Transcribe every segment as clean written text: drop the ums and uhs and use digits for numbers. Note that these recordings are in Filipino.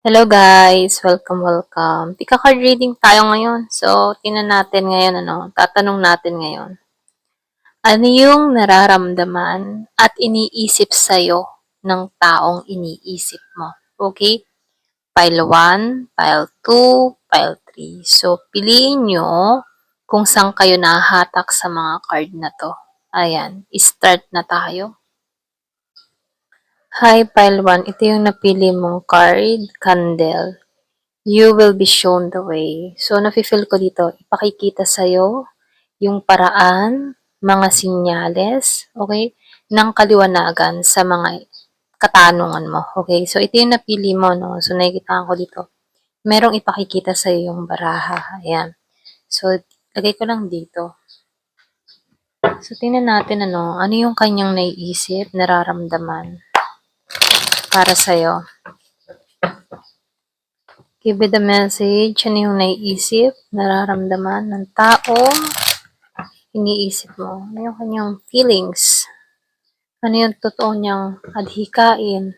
Hello guys! Welcome. Pika card reading tayo ngayon. So, tingnan natin ngayon tatanong natin ngayon. Ano yung nararamdaman at iniisip sa'yo ng taong iniisip mo? Okay? Pile 1, pile 2, pile 3. So, piliin nyo kung saan kayo nahatak sa mga card na to. Ayan, start na tayo. Hi, pile 1. Ito yung napili mong card, candle. You will be shown the way. So, nafe-feel ko dito, ipakikita sa'yo yung paraan, mga sinyales, okay, ng kaliwanagan sa mga katanungan mo. Okay, so ito yung napili mo, no? So, nakikita ko dito. Merong ipakikita sa'yo yung baraha. Ayan. So, lagay ko lang dito. So, tingnan natin, ano yung kanyang naiisip, nararamdaman para sa'yo. Give me the message, ano yung naiisip, nararamdaman ng tao, iniisip mo. Ano yung kanyang feelings? Ano yung totoo niyang adhikain?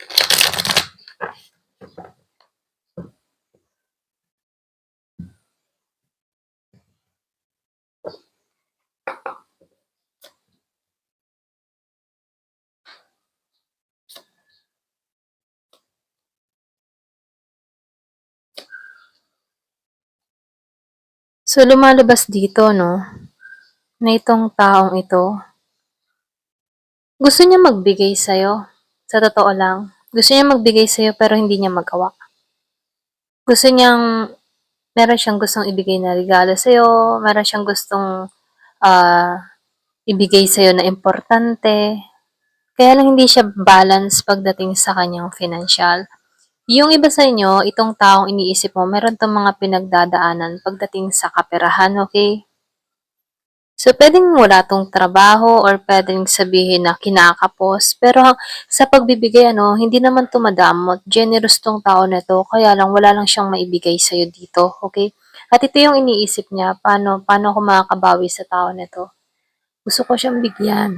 So, lumalabas dito, no, na itong taong ito, gusto niya magbigay sa'yo. Sa totoo lang. Gusto niya magbigay sa'yo pero hindi niya magawa. Gusto niyang, meron siyang gustong ibigay na regalo sa'yo, meron siyang gustong ah, ibigay sa'yo na importante. Kaya lang hindi siya balance pagdating sa kanyang financial. Yung iba sa inyo, itong taong iniisip mo, meron tong mga pinagdadaanan pagdating sa kaperahan, okay? So, pwedeng wala tong trabaho or pwedeng sabihin na kinakapos. Pero sa pagbibigay, hindi naman tumadamot. Generous tong tao na to. Kaya lang, wala lang siyang maibigay sa'yo dito. Okay? At ito yung iniisip niya. Paano ako makakabawi sa tao na to? Gusto ko siyang bigyan.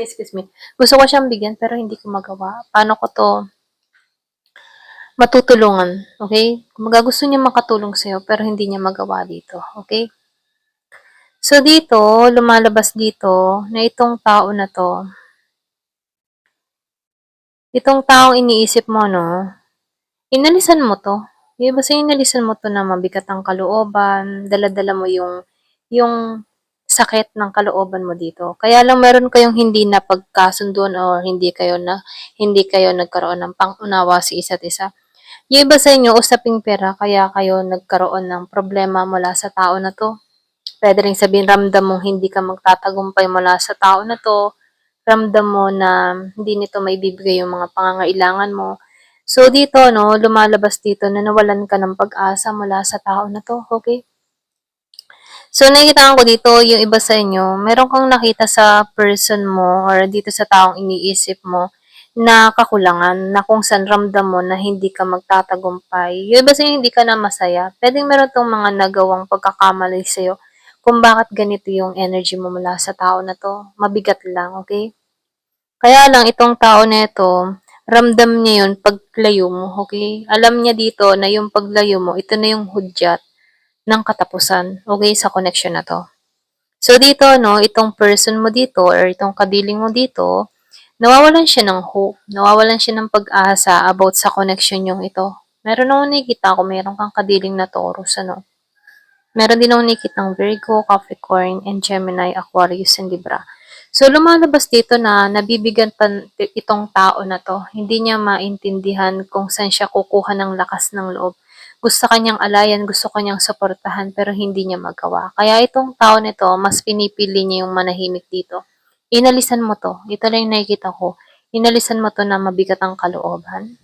Excuse me. Gusto ko siyang bigyan pero hindi ko magawa. Paano ko to matutulungan? Okay? Kumaga gusto niya makatulong sa'yo pero hindi niya magawa dito. Okay? So, dito, lumalabas dito na itong tao na to, itong taong iniisip mo, no, inalisan mo to. Di ba sa inalisan mo to na mabigat ang kalooban, dala-dala mo yung sakit ng kalooban mo dito. Kaya lang meron kayong hindi na pagkasunduan or hindi kayo nagkaroon ng pangunawa sa isa't isa. Yung iba sa inyo, usaping pera, kaya kayo nagkaroon ng problema mula sa tao na to. Pwede rin sabihin, ramdam mong hindi ka magtatagumpay mula sa tao na to. Ramdam mo na hindi nito maibibigay yung mga pangangailangan mo. So, dito, no, lumalabas dito na nawalan ka ng pag-asa mula sa tao na to, okay? So, nakikita ko dito, yung iba sa inyo, meron kang nakita sa person mo or dito sa taong iniisip mo na kakulangan, na kung saan ramdam mo na hindi ka magtatagumpay. Yung iba sa inyo, hindi ka na masaya. Pwedeng meron tong mga nagawang pagkakamali sa'yo kung bakit ganito yung energy mo mula sa tao na to. Mabigat lang, okay? Kaya lang, itong tao na ito, ramdam niya yun paglayo mo, okay? Alam niya dito na yung paglayo mo, ito na yung hudyat ng katapusan, okay, sa connection na to. So, dito, no, itong person mo dito or itong kadiling mo dito, nawawalan siya ng hope, nawawalan siya ng pag-asa about sa connection yung ito. Meron akong nakikita ko, meron kang kadiling na Taurus, Meron din akong nakikitang Virgo, Capricorn, and Gemini, Aquarius, and Libra. So, lumalabas dito na nabibigyan pa itong tao na to. Hindi niya maintindihan kung saan siya kukuha ng lakas ng loob. Gusto kanyang alayan, gusto kanyang suportahan, pero hindi niya magawa. Kaya itong tao nito, mas pinipili niya yung manahimik dito. Inalisan mo to. Ito lang yung nakikita ko. Inalisan mo to na mabigat ang kalooban.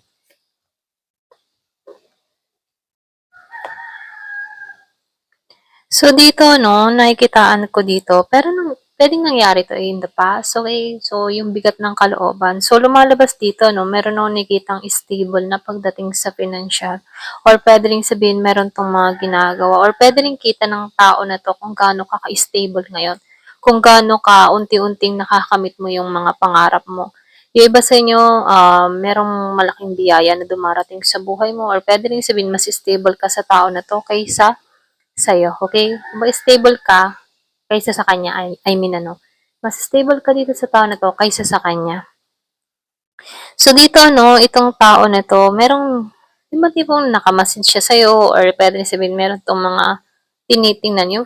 So, dito, no, nakikitaan ko dito, pero pwedeng nangyari to in the past, okay? So, yung bigat ng kalooban. So, lumalabas dito, no, meron akong nakikitang stable na pagdating sa financial. Or pwede rin sabihin, meron tong mga ginagawa. Or pwede rin kita ng tao na to kung gaano ka ka-stable ngayon. Kung gaano ka unti-unting nakakamit mo yung mga pangarap mo. Yung iba sa inyo, merong malaking biyaya na dumarating sa buhay mo or puwede ring sabihin mas stable ka sa tao na 'to kaysa sa'yo, okey? Kumbaga stable ka kaysa sa kanya, I mean ano, mas stable ka dito sa tao na 'to kaysa sa kanya. So dito 'no, itong tao na 'to merong yung ba tipong naka-message siya sa'yo or puwede rin sabihin meron 'tong mga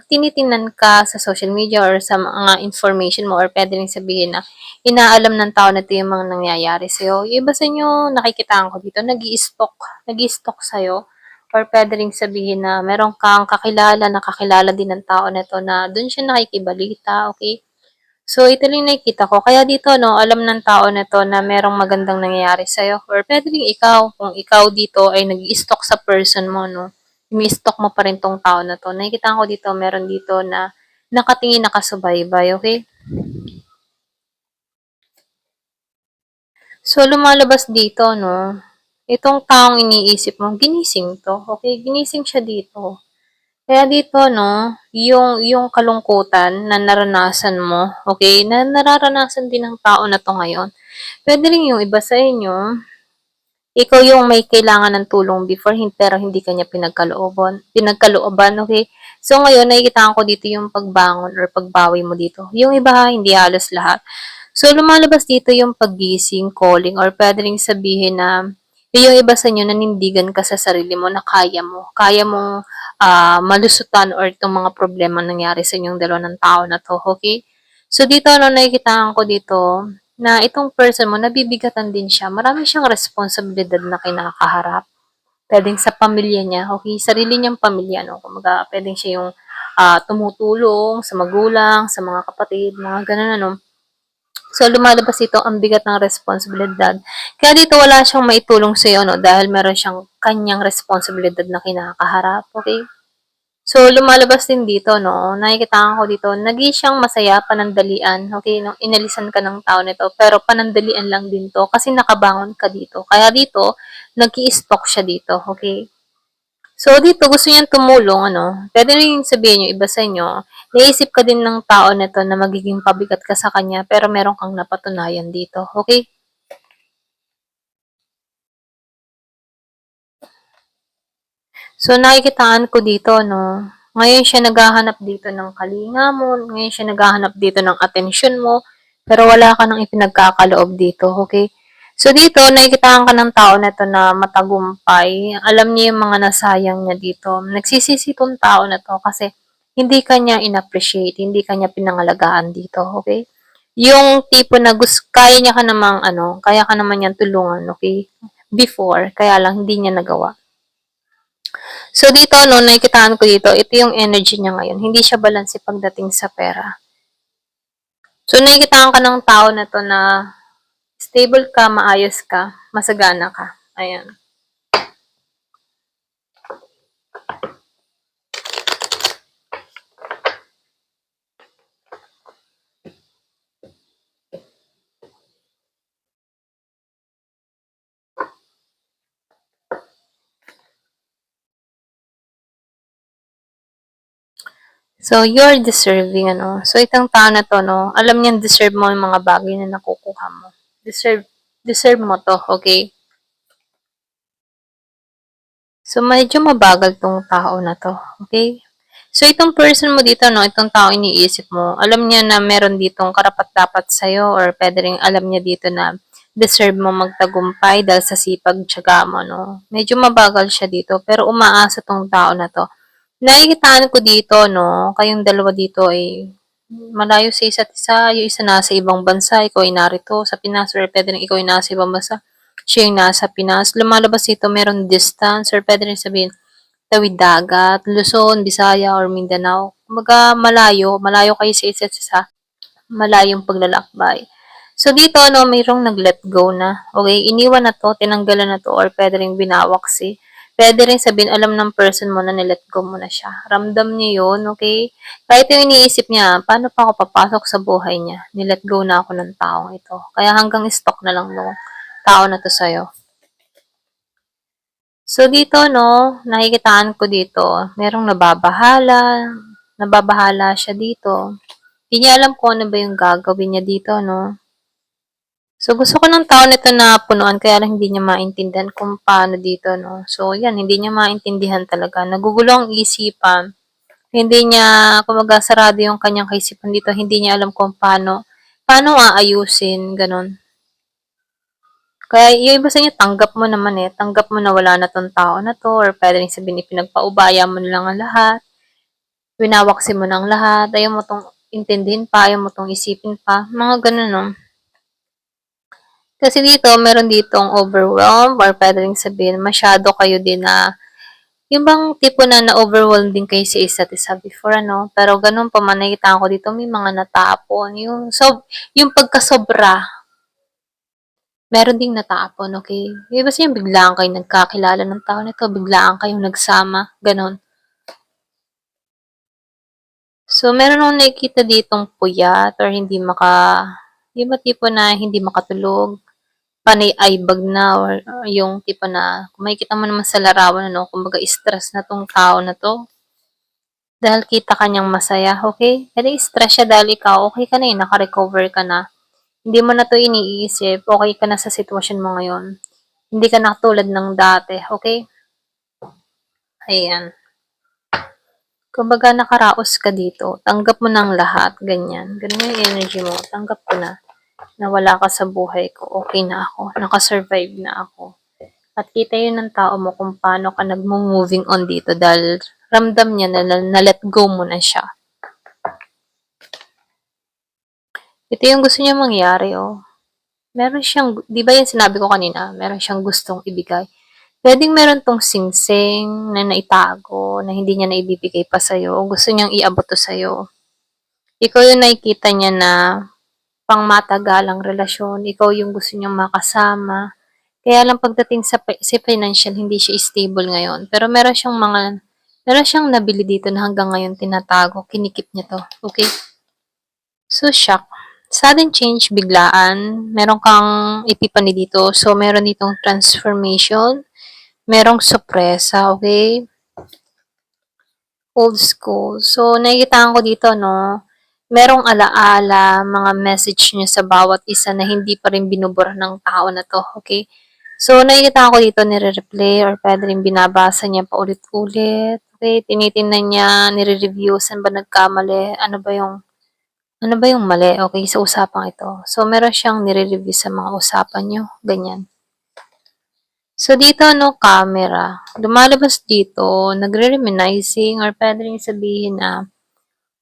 tinitingnan ka sa social media or sa mga information mo or puwede ring sabihin na inaalam ng tao na 'to yung mga nangyayari sa'yo. Yung iba sa inyo nakikitaan ko dito nag-i-stalk sa'yo or puwede ring sabihin na meron kang kakilala na kakilala din ng tao na 'to na dun siya nakikibalita, okey? So, ito lang yung nakikita ko. Kaya dito, no, alam ng tao na to na merong magandang nangyayari sa'yo. Or pwede rin ikaw, kung ikaw dito ay nag-i-stalk sa person mo, no, umi-stalk mo pa rin tong tao na to. Nakikita ko dito, meron dito na nakatingin, nakasubaybay, okay? So, lumalabas dito, no, itong taong iniisip mo, ginising to, okay? Ginising siya dito. Kaya dito 'no, yung kalungkutan na naranasan mo, okey, na nararanasan din ng tao na 'to ngayon. Puwede rin yung iba sa inyo, ikaw yung may kailangan ng tulong before pero hindi ka niya pinagkalooban, okey. So ngayon nakikitaan ko dito yung pagbangon or pagbawi mo dito. Yung iba hindi halos lahat. So lumalabas dito yung paggising, calling or puwede ring sabihin na yung iba sa inyo nanindigan ka sa sarili mo na kaya mo. Kaya mong, malusutan or itong mga problema nangyari sa inyong dalawa ng tao na 'to, okey? So dito 'no, nakikitaan ko dito na itong person mo nabibigatan din siya. Marami siyang responsibilidad na kinakaharap. Puwedeng sa pamilya niya, okey, sarili niyang pamilya 'no, kumbaga puwedeng siya yung, tumutulong sa magulang, sa mga kapatid, mga gano'n ano. So, lumalabas dito ang bigat ng responsibilidad. Kaya dito wala siyang maitulong sa'yo 'no, dahil meron siyang kanyang responsibilidad na kinakaharap, okey? So, lumalabas din dito 'no, nakikitaan ko dito naging siyang masaya panandalian, okey, nung inalisan ka ng tao nito, pero panandalian lang din 'to kasi nakabangon ka dito. Kaya dito nag-i-stalk siya dito, okey? So, dito gusto niyang tumulong ano, puwede rin sabihin yung iba sa inyo, naisip ka din ng tao na 'to na magiging pabigat ka sa kanya pero meron kang napatunayan dito, okey? So, nakikitaan ko dito 'no, ngayon siya naghahanap dito ng kalinga mo, ngayon siya naghahanap dito ng atensyon mo, pero wala ka ng ipinagkakaloob dito, okay? So, dito nakikitaan ka ng tao na 'to na matagumpay, alam niya yung mga nasayang niya dito. Nagsisisi 'tong tao na 'to kasi hindi ka niya in-appreciate, hindi ka niya pinangalagaan dito, okay? Yung tipo na kaya niya ka namang ano, kaya ka naman niyang tulungan, okay? Before, kaya lang hindi niya nagawa. So dito 'no, nakikitaan ko dito, ito yung energy niya ngayon, hindi siya balanse pagdating sa pera. So nakikitaan ka ng tao na 'to na stable ka, maayos ka, masagana ka, ayan. So you're deserving ano. So itong tao na 'to 'no, alam niyang deserve mo yung mga bagay na nakukuha mo. Deserve deserve mo 'to, okay? So medyo mabagal 'tong tao na 'to, okay? So itong person mo dito 'no, itong tao iniisip mo, alam niya na meron ditong karapat-dapat sa'yo or puwede ring alam niya dito na deserve mo magtagumpay dahil sa sipag, tiyaga mo 'no. Medyo mabagal siya dito pero umaasa 'tong tao na 'to. Nakikitaan ko dito 'no, kayong dalawa dito ay malayo sa isa't isa, yung isa nasa ibang bansa, ikaw ay narito sa Pinas or puwede rin ikaw ay nasa ibang bansa, siya yung nasa Pinas. Lumalabas dito merong distance or puwede rin sabihin tawid dagat, Luzon, Visaya or Mindanao. Kumbaga malayo, malayo kayo sa isa't isa, malayong paglalakbay. So dito ano, mayroong nag-let go na. Okay, iniwan na 'to, tinanggalan na 'to or puwede ring binawaksi. Puwede ring sabihin alam ng person mo na ni-let go mo na siya. Ramdam niya 'yun, okay? Kahit yung iniisip niya, paano pa ako papasok sa buhay niya? Ni-let go na ako ng taong ito. Kaya hanggang stock na lang 'tong tao na 'to sa'yo. So dito 'no, nakikitaan ko dito, merong nababahala siya dito. Hindi niya alam kung ano ba yung gagawin niya dito 'no. So, gusto ko ng tao nito na punuan kaya lang hindi niya maintindihan kung paano dito, no? So, yan, hindi niya maintindihan talaga. Nagugulo ang isipan. Hindi niya, kumbaga, sarado yung kanyang kaisipan dito. Hindi niya alam kung paano aayusin, ganun. Kaya yung iba sa inyo, tanggap mo naman eh. Tanggap mo na wala na tong tao na to or pwede rin sabihin ipinagpaubaya mo na lang ang lahat. Winawaksin mo na ang lahat. Ayaw mo tong intindihin pa, ayaw mo tong isipin pa. Mga ganun, no? Kasi dito, meron ditong overwhelmed or pwede rin sabihin, masyado kayo din na yung bang tipo na na-overwhelmed din kayo sa isa't isa before, ano? Pero ganun pa man, nakita ko dito, may mga natapon. Yung pagkasobra, meron ding natapon, okay? Yung iba siya, biglaan kayo nagkakilala ng tao nito, biglaan kayong nagsama, ganun. So, meron akong nakikita ditong puyat or yung ba tipo na hindi makatulog, panay eyebag na or yung tipo na, kung makikita mo naman sa larawan, ano, kumbaga stress na tong tao na to. Dahil kita kanyang masaya, okay? Kasi stress siya dahil ikaw, okay ka na eh, naka-recover ka na. Hindi mo na to iniisip, okay ka na sa sitwasyon mo ngayon. Hindi ka na tulad ng dati, okay? Ayan. Kumbaga nakaraos ka dito, tanggap mo ng lahat, ganyan. Ganyan yung energy mo, tanggap ko na. Nawala ka sa buhay ko, okay na ako, nakasurvive na ako. At kita yun ng tao mo kung paano ka nag-moving on dito dahil ramdam niya na let go mo na siya. Ito yung gusto niya mangyari, oh. Meron siyang, di ba yung sinabi ko kanina, meron siyang gustong ibigay. Pwedeng meron tong singsing na naitago, na hindi niya naibibigay pa sa'yo, o gusto niyang iabot to sa'yo. Ikaw yung nakikita niya na pangmatagalang relasyon, ikaw yung gusto niyang makasama. Kaya lang pagdating sa financial, hindi siya stable ngayon. Pero meron siyang nabili dito na hanggang ngayon tinatago, kinikip niya to. Okay? So, shock. Sudden change, biglaan. Meron kang epipany dito. So, meron ditong transformation. Merong sorpresa, okay? Old school. So, nakikitaan ko dito, no? Merong alaala, mga message niya sa bawat isa na hindi pa rin binubura ng tao na to, okay? So, nakikita ko dito nire-replay or pwede rin binabasa niya pa ulit-ulit. Okay, tinitingnan niya, nire-review, saan ba nagkamali, ano ba yung mali, okay, sa usapang ito. So, meron siyang nire-review sa mga usapan niyo, ganyan. So, dito, no, camera. Lumalabas dito, nagre-reminiscing or pwede rin sabihin na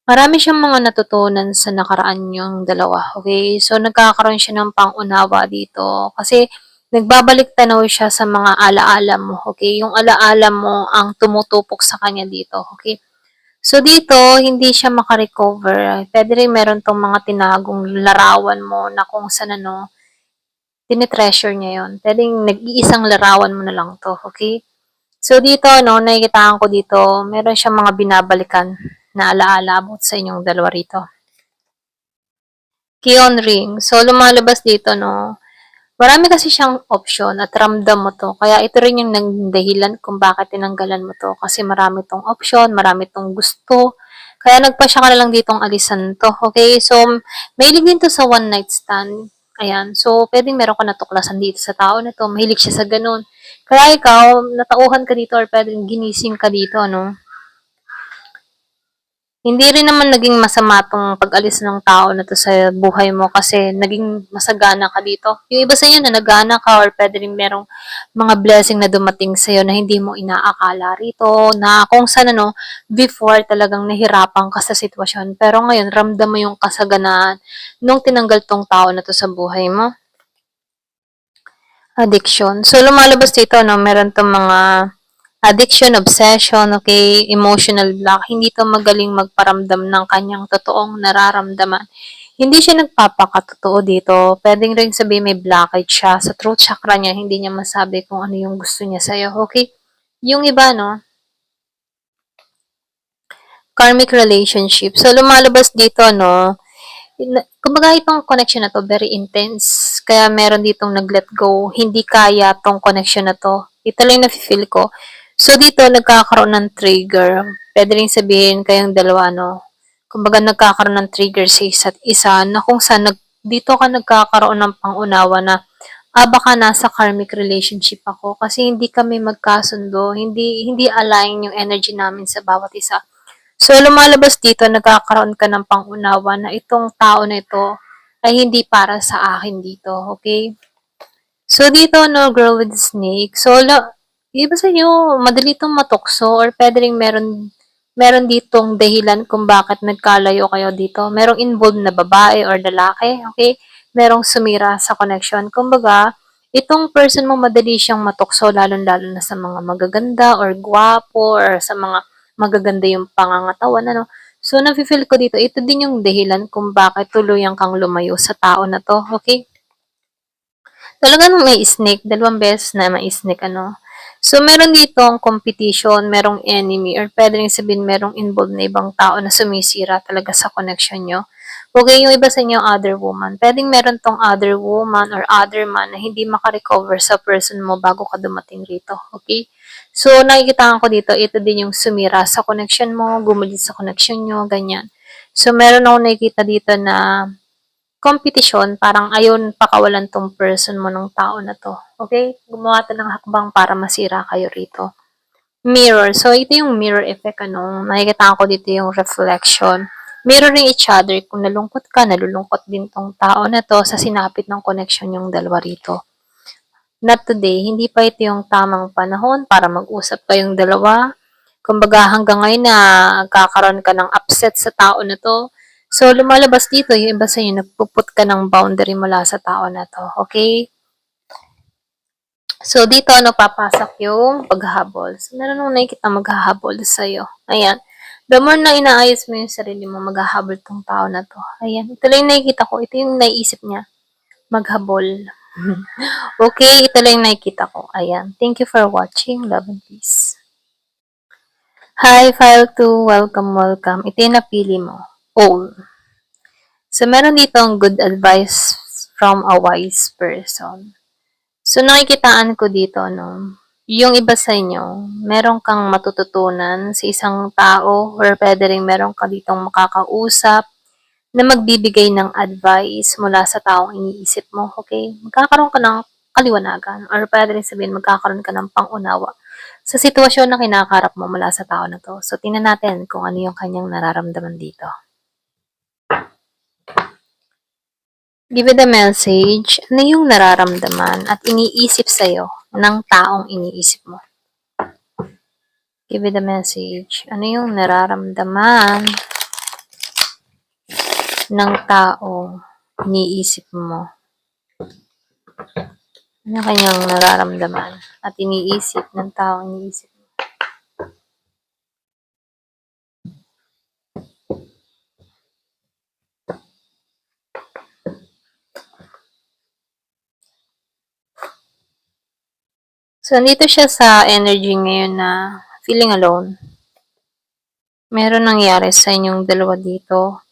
marami siyang mga natutunan sa nakaraan niyong dalawa, okay? So, nagkakaroon siya ng pang-unawa dito kasi nagbabalik tanaw siya sa mga alaala mo, okay? Yung alaala mo ang tumutupok sa kanya dito, okay? So, dito, hindi siya makarecover. Pwede rin meron tong mga tinagong larawan mo na kung saan ano, tinitreasure niya yon. Pwedeng nag-iisang larawan mo na lang to, okay? So, dito, no, nakikitaan ko dito, meron siyang mga binabalikan na alaala about sa inyong dalawa rito. Keon ring. So, lumalabas dito, no, marami kasi siyang option at ramdam mo to. Kaya ito rin yung dahilan kung bakit tinanggalan mo to. Kasi marami tong option, marami tong gusto. Kaya nagpa siya ka na lang ditong alisan to. Okay? So, mahilig din to sa one night stand. Ayan. So, pwedeng meron ka natuklasan dito sa tao na to. Mahilig siya sa ganun. Kaya ikaw, natauhan ka dito or pwedeng ginising ka dito, no? Hindi rin naman naging masama tong pag-alis ng tao na 'to sa buhay mo kasi naging masagana ka dito. Yung iba sa inyo na nagana ka or puwede rin merong mga blessing na dumating sa'yo na hindi mo inaakala rito, na kung saan ano, before talagang nahirapan ka sa sitwasyon, pero ngayon ramdam mo yung kasaganaan nung tinanggal 'tong tao na 'to sa buhay mo. Addiction. So, lumalabas dito 'no, meron 'tong mga addiction, obsession, okay, emotional block. Hindi 'to magaling magparamdam ng kanyang totoong nararamdaman. Hindi siya nagpapakatotoo dito. Puwedeng ring sabihin may blockage siya sa throat chakra niya, hindi niya masabi kung ano yung gusto niya sa'yo, okay? Yung iba 'no, karmic relationship. So, lumalabas dito 'no, kumbaga itong connection na 'to very intense, kaya meron ditong nag-let go, hindi kaya 'tong connection na 'to. Ito lang yung nafi-feel ko. So, dito nagkakaroon ng trigger. Puwede ring sabihin kayong dalawa 'no, kumbaga nagkakaroon ng trigger sa isa't isa na kung saan dito ka nagkakaroon ng pangunawa na, baka nasa karmic relationship ako kasi hindi kami magkasundo, hindi align yung energy namin sa bawat isa. So, lumalabas dito, nagkakaroon ka ng pangunawa na itong tao na ito ay hindi para sa akin dito, okay? So, dito, no, girl with snake. So, iba sa inyo, madali itong matukso or pwede rin meron ditong dahilan kung bakit nagkalayo kayo dito. Merong involved na babae or lalaki, okay? Merong sumira sa connection. Kumbaga, itong person mo madali siyang matukso lalo-lalo na sa mga magaganda or gwapo or sa mga magaganda yung pangangatawan, ano. So, nafe-feel ko dito, ito din yung dahilan kung bakit tuluyang kang lumayo sa tao na to, okay? Talagang may snake, dalawang beses na may snake, ano. So, meron ditong competition, merong enemy, or pwede rin sabihin merong involved na ibang tao na sumisira talaga sa connection nyo. Okay, yung iba sa inyo, other woman. Pwedeng meron tong other woman or other man na hindi makarecover sa person mo bago ka dumating rito. Okay? So, nakikita ko dito, ito din yung sumira sa connection mo, gumalit sa connection nyo, ganyan. So, meron ako nakikita dito na kompetisyon, parang ayun pakawalan tong person mo ng tao na to. Okay? Gumawa ka ng hakbang para masira kayo rito. Mirror. So, ito yung mirror effect, ano. Nakikita ko dito yung reflection. Mirroring each other. Kung nalungkot ka, nalulungkot din tong tao na to sa sinapit ng connection yung dalawa rito. Not today. Hindi pa ito yung tamang panahon para mag-usap kayong dalawa. Kumbaga hanggang ngayon na kakaroon ka ng upset sa tao na to. So, lumalabas dito, yung iba sa inyo, nagpuput ka ng boundary mula sa tao na to. Okay? So, dito, ano, papasok yung paghahabol. So, meron nung nakikita maghahabol sa'yo. Ayan. The more na inaayos mo yung sarili mo, maghahabol tong tao na to. Ayan. Ito lang yung nakikita ko. Ito yung naiisip niya. Maghabol. Okay, ito lang yung nakikita ko. Ayan. Thank you for watching. Love and peace. Hi, file 2. Welcome, welcome. Ito yung napili mo. All. So, meron dito ang good advice from a wise person. So, nakikitaan ko dito, no, yung iba sa inyo, meron kang matututunan sa isang tao or pwede rin meron ka ditong makakausap na magbibigay ng advice mula sa taong iniisip mo, okay? Magkakaroon ka ng kaliwanagan or pwede rin sabihin magkakaroon ka ng pangunawa sa sitwasyon na kinakarap mo mula sa tao na to. So, tingnan natin kung ano yung kanyang nararamdaman dito. Give it a message, ano yung nararamdaman at iniisip sa'yo ng taong iniisip mo? Give it a message, ano yung nararamdaman ng taong iniisip mo? Ano kanyang nararamdaman at iniisip ng taong iniisip mo? So, nandito siya sa energy ngayon na feeling alone. Meron nangyari sa inyong dalawa dito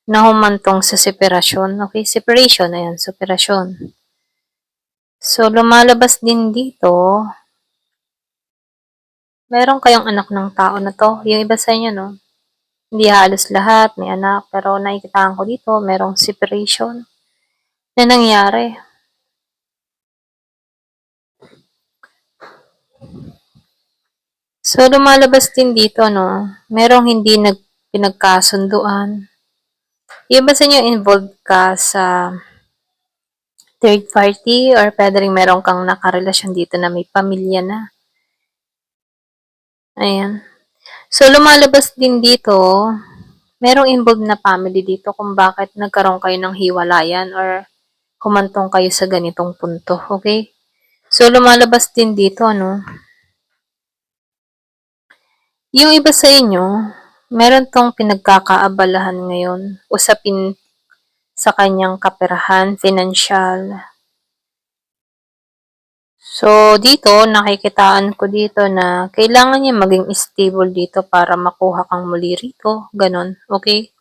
na humantong sa separasyon. Okay, separation, ayan, separasyon. So, lumalabas din dito, meron kayong anak ng tao na to. Yung iba sa inyo, no? Hindi halos lahat may anak, pero nakikitaan ko dito, merong separation na nangyari. So, lumalabas din dito, no? Merong hindi pinagkasunduan. Yung iba sa inyo involved ka sa third party or pwede rin meron kang nakarelasyon dito na may pamilya na. Ayan. So, lumalabas din dito, merong involved na family dito kung bakit nagkaroon kayo ng hiwalayan or humantong kayo sa ganitong punto. Okay? So, lumalabas din dito, ano? Yung iba sa inyo, meron tong pinagkakaabalahan ngayon, usapin sa kanyang kaperahan, financial. So, dito, nakikitaan ko dito na kailangan niya maging stable dito para makuha kang muli rito. Ganon. Okay?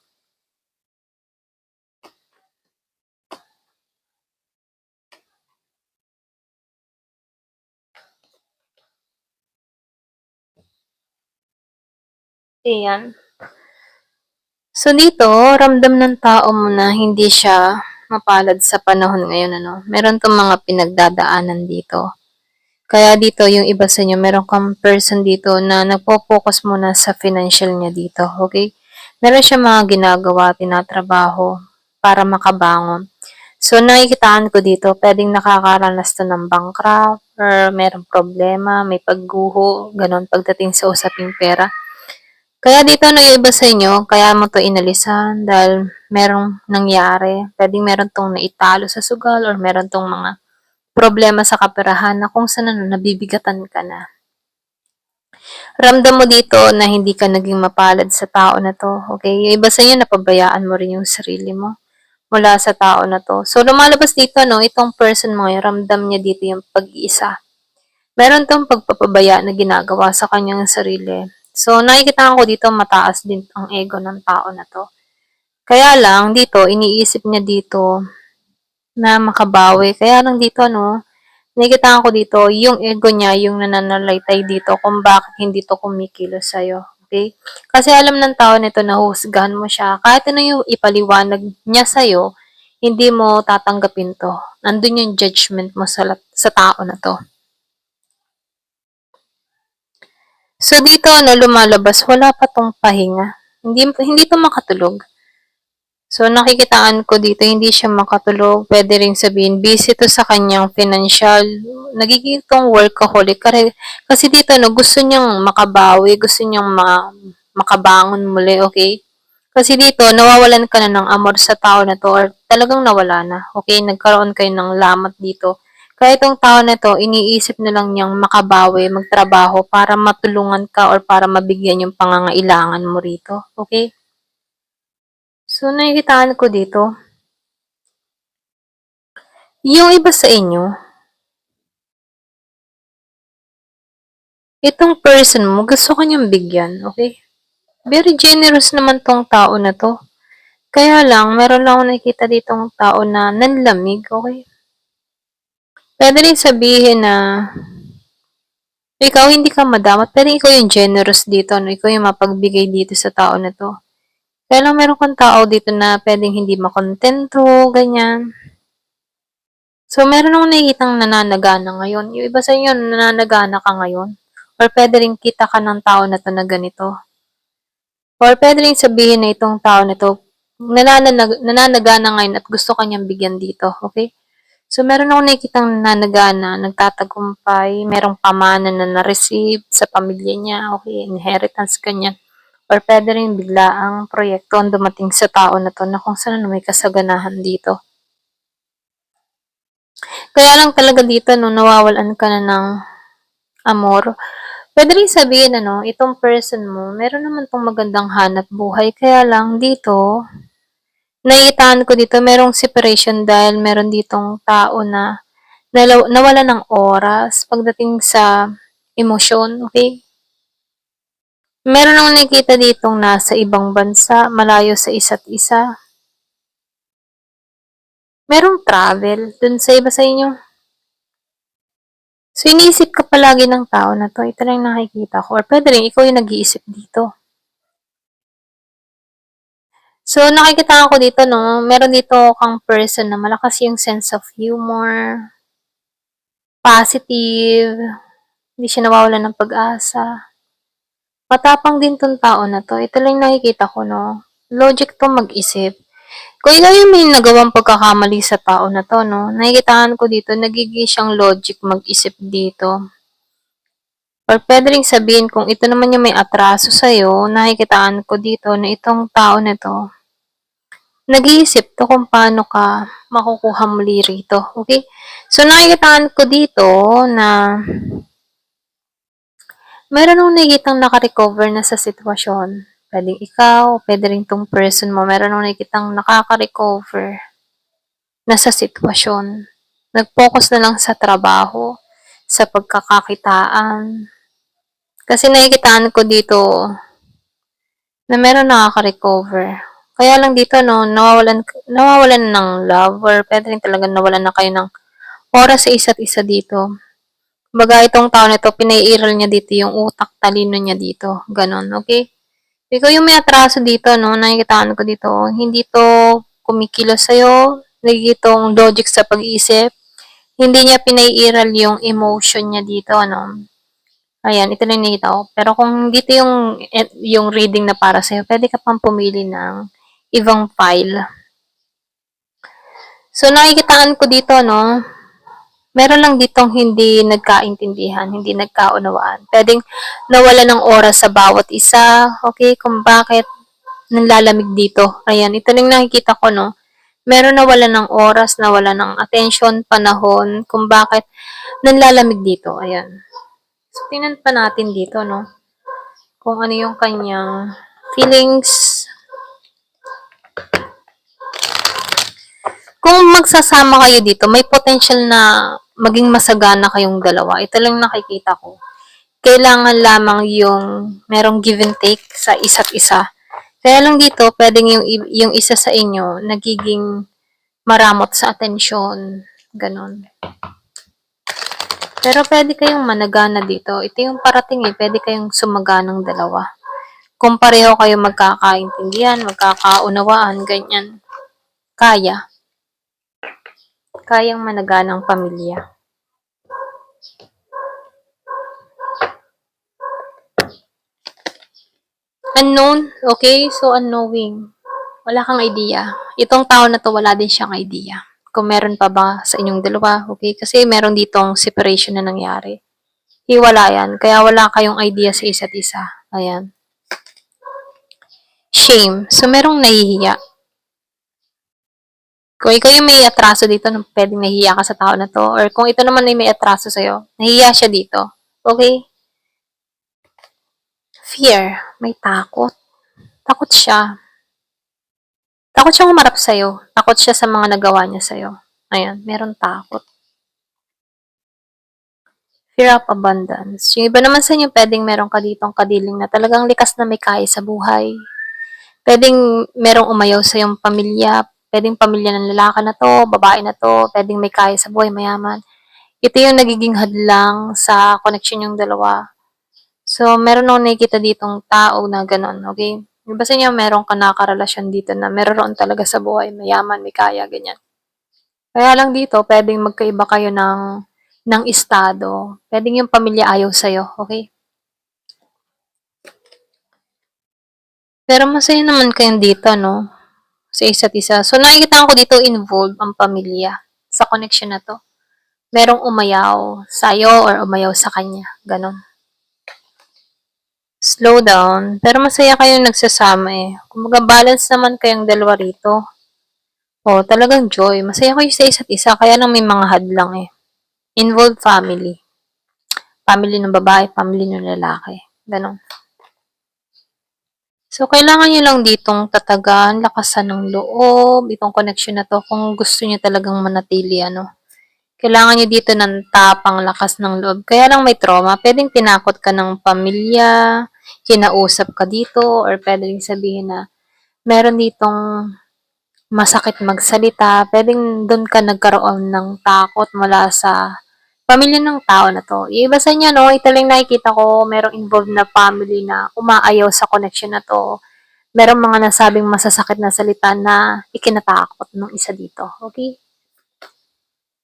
Ayan. So, dito, ramdam ng tao mo na hindi siya mapalad sa panahon ngayon, ano. Meron 'tong mga pinagdadaanan dito. Kaya dito yung iba sa inyo meron kang person dito na nagfo-focus muna sa financial niya dito, okay? Meron siyang mga ginagawa, tinatrabaho para makabangon. So, nakikitaan ko dito, puwedeng nakakaranas 'to ng bankrupt or merong problema, may pagguho, gano'n pagdating sa usaping pera. Kaya dito ano yung iba sa inyo, kaya mo 'to inalisan dahil merong nangyari. Puwedeng meron 'tong naitalo sa sugal or meron 'tong mga problema sa kaperahan na kung saan ano, nabibigatan ka na. Ramdam mo dito na hindi ka naging mapalad sa tao na 'to, okay? Yung iba sa inyo napabayaan mo rin yung sarili mo mula sa tao na 'to. So, lumalabas dito 'no, itong person mo ngayon, ramdam niya dito yung pag-iisa. Meron 'tong pagpapabaya na ginagawa sa kanyang sarili. So, nakikita ko dito mataas din ang ego ng tao na 'to. Kaya lang dito iniisip niya dito na makabawi. Kaya lang dito 'no, nakikita ko dito yung ego niya yung nananalaytay dito kung bakit hindi 'to kumikilos sa'yo, okay? Kasi alam ng tao nito na huhusgahan mo siya. Kahit ano yung ipaliwanag niya sa'yo, hindi mo tatanggapin 'to. Nandun yung judgment mo sa tao na 'to. So dito ano lumalabas wala pa 'tong pahinga. Hindi 'to makatulog. So nakikitaan ko dito hindi siya makatulog, puwede ring sabihin busy 'to sa kanyang financial, nagiging 'tong workaholic kasi dito 'no gusto niyang makabawi, gusto niyang makabangon muli, okay? Kasi dito nawawalan ka na ng amor sa tao na 'to or talagang nawala na, okay? Nagkaroon kayo ng lamat dito. Kaya itong tao na 'to iniisip na lang niyang makabawi, magtrabaho para matulungan ka or para mabigyan yung pangangailangan mo rito, okay? So nakikitaan ko dito, yung iba sa inyo, itong person mo gusto ka niyang bigyan, okay? Very generous naman 'tong tao na 'to. Kaya lang meron lang akong nakikita ditong tao na nanlamig, okay? Puwede rin sabihin na ikaw hindi ka madamot, pero ikaw yung generous dito 'no, ikaw yung mapagbigay dito sa tao na 'to. Kaya lang meron kang tao dito na puwedeng hindi makontento, ganyan. So, meron akong nakikitang nananagana ngayon. Yung iba sa inyo nananagana ka ngayon or puwede rin kita ka ng tao na 'to na ganito. Or puwede ring sabihin na itong tao na 'to nananagana ngayon at gusto ka niyang bigyan dito, okay? So, meron akong nakikitang nananagana, nagtatagumpay, merong pamana na na-receive sa pamilya niya, okay, inheritance, ganyan. Or puwede rin biglaang proyekto ang dumating sa tao na 'to na kung saan may kasaganahan dito. Kaya lang talaga dito 'no, nawawalan ka na ng amor. Puwede rin sabihin ano, itong person mo meron naman 'tong magandang hanapbuhay kaya lang dito, naiitaan ko dito merong separation dahil meron ditong tao na nawalan ng oras pagdating sa emosyon, okay? Meron akong nakikita ditong nasa ibang bansa, malayo sa isa't isa. Merong travel dun sa iba sa inyo. So, iniisip ka palagi ng tao na 'to, ito lang yung nakikita ko or puwede rin ikaw yung nag-iisip dito. So, nakikita ko dito 'no, meron dito kang person na malakas yung sense of humor, positive, hindi siya nawawalan ng pag-asa. Matapang din 'tong tao na 'to, ito lang yung nakikita ko 'no, logic 'to mag-isip. Kung ikaw yung may nagawang pagkakamali sa tao na 'to 'no, nakikitaan ko dito nagiging siyang logic mag-isip dito. Or puwede ring sabihin kung ito naman yung may atraso sa'yo, nakikitaan ko dito na itong tao na 'to, nag-iisip 'to kung paano ka makukuha muli rito, okay? So, nakikitaan ko dito na meron akong nakikitang naka-recover na sa sitwasyon. Puwedeng ikaw, puwede rin 'tong person mo, meron akong nakikitang nakaka-recover na sa sitwasyon. Nag-focus na lang sa trabaho, sa pagkakakitaan. Kasi nakikitaan ko dito na meron nakaka-recover. Kaya lang dito 'no, nawawalan ng love or puwede rin talagang nawalan na kayo ng oras sa isa't isa dito. Kumbaga itong tao na 'to pinaiiral niya dito yung utak, talino niya dito, gano'n, okay? Ikaw yung may atraso dito 'no, nakikitaan ko dito, hindi 'to kumikilos sa'yo, Nagigitong logic sa pag-iisip. Hindi niya pinaiiral yung emotion niya dito, ano. Ayan, ito na yung nakita ko. Pero kung dito yung reading na para sa'yo, pwede ka pang pumili ng ibang file. So, nakikitaan ko dito, no, meron lang ditong hindi nagkaintindihan, hindi nagkaunawaan. Pwedeng nawala ng oras sa bawat isa, okay, kung bakit nanlalamig dito. Ayan, ito lang nakikita ko, no. Meron nawala ng oras, nawala ng attention, panahon, kung bakit nanlalamig dito. Ayan. So, tingnan pa natin dito, no, kung ano yung kanyang feelings. Kung magsasama kayo dito, may potential na maging masagana kayong dalawa. Ito lang nakikita ko. Kailangan lamang yung merong give and take sa isa't isa. Kaya lang dito, pwedeng yung isa sa inyo nagiging maramot sa atensyon. Ganon. Pero pwede kayong managana dito. Ito yung parating eh. Pwede kayong sumaganang dalawa. Kung pareho kayo magkakaintindihan, magkakaunawaan, ganyan. Kaya. Kayang managanang pamilya. Unknown, okay? So, unknowing. Wala kang idea. Itong tao na to, wala din siyang idea. Kung meron pa ba sa inyong dalawa, okay? Kasi meron ditong separation na nangyari. Hiwalayan. Kaya wala kayong idea sa isa't isa. Ayan. Shame. So, merong nahihiya. Kung ikaw yung may atraso dito, pwedeng nahihiya ka sa tao na to. Or kung ito naman ay may atraso sa'yo, nahihiya siya dito. Okay? Fear. May takot. Takot siya. Takot siyang humarap sa'yo. Takot siya sa mga nagawa niya sa'yo. Ayan, meron takot. Fear of abundance. Yung iba naman sa inyo, pwedeng meron ka ditong kadiling na talagang likas na may kaya sa buhay. Pwedeng merong umayaw sa iyong pamilya. Pwedeng pamilya ng lalaki na to, babae na to. Pwedeng may kaya sa buhay, mayaman. Ito yung nagiging hadlang sa connection yung dalawa. So, meron akong nakikita ditong tao na ganon, okay? Iba sa inyo, meron ka nakarelasyon dito na meron talaga sa buhay, mayaman, may kaya, ganyan. Kaya lang dito, pwedeng magkaiba kayo ng estado. Pwedeng yung pamilya ayaw sa'yo, okay? Pero masaya naman kayo dito, no? Sa isa't isa. So, nakikita ko dito involved ang pamilya sa connection na to. Merong umayaw sa'yo or umayaw sa kanya. Ganon. Slow down. Pero masaya kayong nagsasama eh. Kumbaga balance naman kayong dalawa rito. Oh, talagang joy. Masaya kayo sa isa't isa. Kaya lang may mga hadlang eh. Involved family. Family ng babae, family ng lalaki. Ganon. So, kailangan nyo lang ditong tatagan, lakasan ng loob, itong connection na to, kung gusto nyo talagang manatili, ano. Kailangan nyo dito ng tapang lakas ng loob. Kaya lang may trauma. Pwedeng tinakot ka ng pamilya, kinausap ka dito, or pwedeng sabihin na meron ditong masakit magsalita. Pwedeng doon ka nagkaroon ng takot mula sa pamilya ng tao na to. Iba sa inyo, no? Ito lang nakikita ko, merong involved na family na umaayaw sa connection na to. Merong mga nasabing masasakit na salita na ikinatakot ng isa dito. Okay?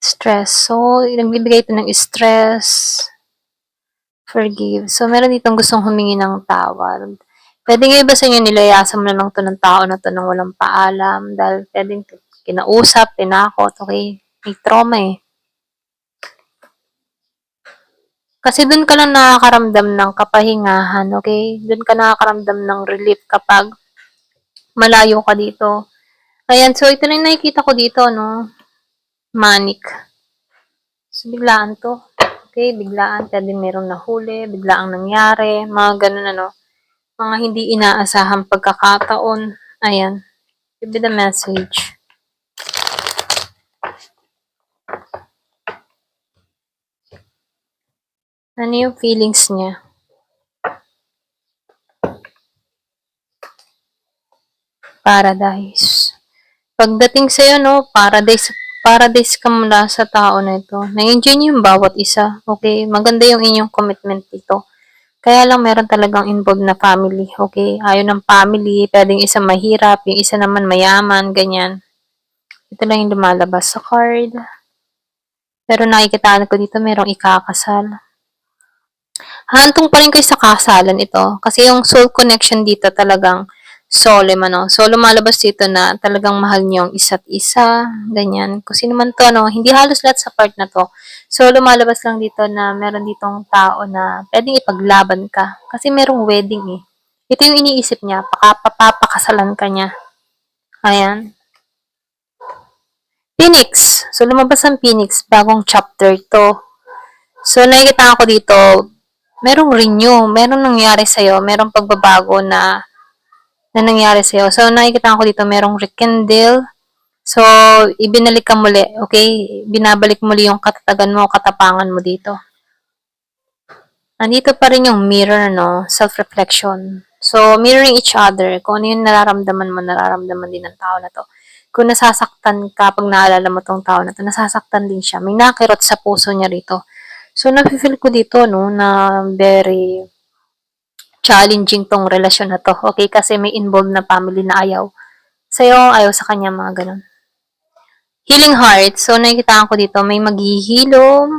Stress. So, nagbibigay ito ng stress. Forgive. So, meron ditong gustong humingi ng tawad. Pwede nga iba sa inyo, nilayasan mo na lang to ng tao na to nang walang paalam. Dahil pwedeng kinausap, tinakot, okay? May trauma eh. Kasi dun ka lang nakakaramdam ng kapahingahan, okay? Dun ka nakakaramdam ng relief kapag malayo ka dito. Ayan, so ito lang nakikita ko dito, no? Manic. So, biglaan to. Okay, biglaan. Pwede merong nahuli, biglaang nangyari, mga ganun, ano? Mga hindi inaasahang pagkakataon. Ayan. Give me the message. Ano yung feelings niya? Paradise. Pagdating sa'yo, no, paradise ka mula sa tao na ito. Na-enjoy niyo yung bawat isa. Okay? Maganda yung inyong commitment dito. Kaya lang meron talagang involved na family. Okay? Ayaw ng family. Pwedeng isa mahirap, yung isa naman mayaman, ganyan. Ito lang yung lumalabas sa card. Pero nakikitaan ko dito merong ikakasal. Hantong pa rin kayo sa kasalan ito. Kasi yung soul connection dito talagang solemn, ano. So, lumalabas dito na talagang mahal niyo ang isa't isa, ganyan. Kung sino man to, ano, hindi halos lahat sa part na to. So, lumalabas lang dito na meron ditong tao na pwedeng ipaglaban ka. Kasi merong wedding eh. Ito yung iniisip niya, papapakasalan ka niya. Ayan. Phoenix. So, lumabas ang Phoenix, bagong chapter to. So, nakikita ko dito, merong renew, merong nangyari sa'yo, merong pagbabago na nangyari sa'yo. So, nakikita ko dito, merong rekindle. So, ibinalik ka muli, okay? Binabalik muli yung katatagan mo, katapangan mo dito. Nandito pa rin yung mirror, no? Self-reflection. So, mirroring each other. Kung ano yung nararamdaman mo, nararamdaman din ng tao na to. Kung nasasaktan ka, pag naalala mo tong tao na to, nasasaktan din siya. May nakirot sa puso niya rito. So, nafe-feel ko dito, no, na very challenging tong relasyon na to. Okay? Kasi may involved na family na ayaw. Sa'yo, ayaw sa kanya, mga ganun. Healing heart. So, nakikita ko dito, may maghihilom.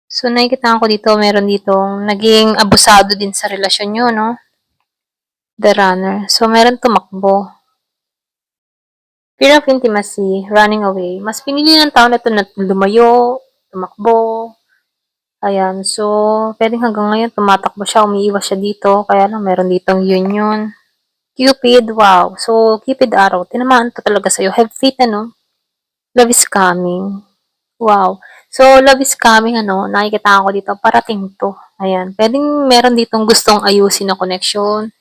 So, nakikita ko dito, meron ditong naging abusado din sa relasyon nyo, no? The runner. So, meron tumakbo. Fear of intimacy, running away. Mas pinili ng tao na ito na lumayo, tumakbo. Ayan. So, pwedeng hanggang ngayon tumatakbo siya, umiiwas siya dito. Kaya lang, meron ditong union. Cupid, wow. So, Cupid araw. Tinamaan to talaga sa'yo. Have faith, ano? Love is coming. Wow. So, love is coming, ano, nakikita ko dito, parating to. Ayan. Pwedeng meron ditong gustong ayusin na connection.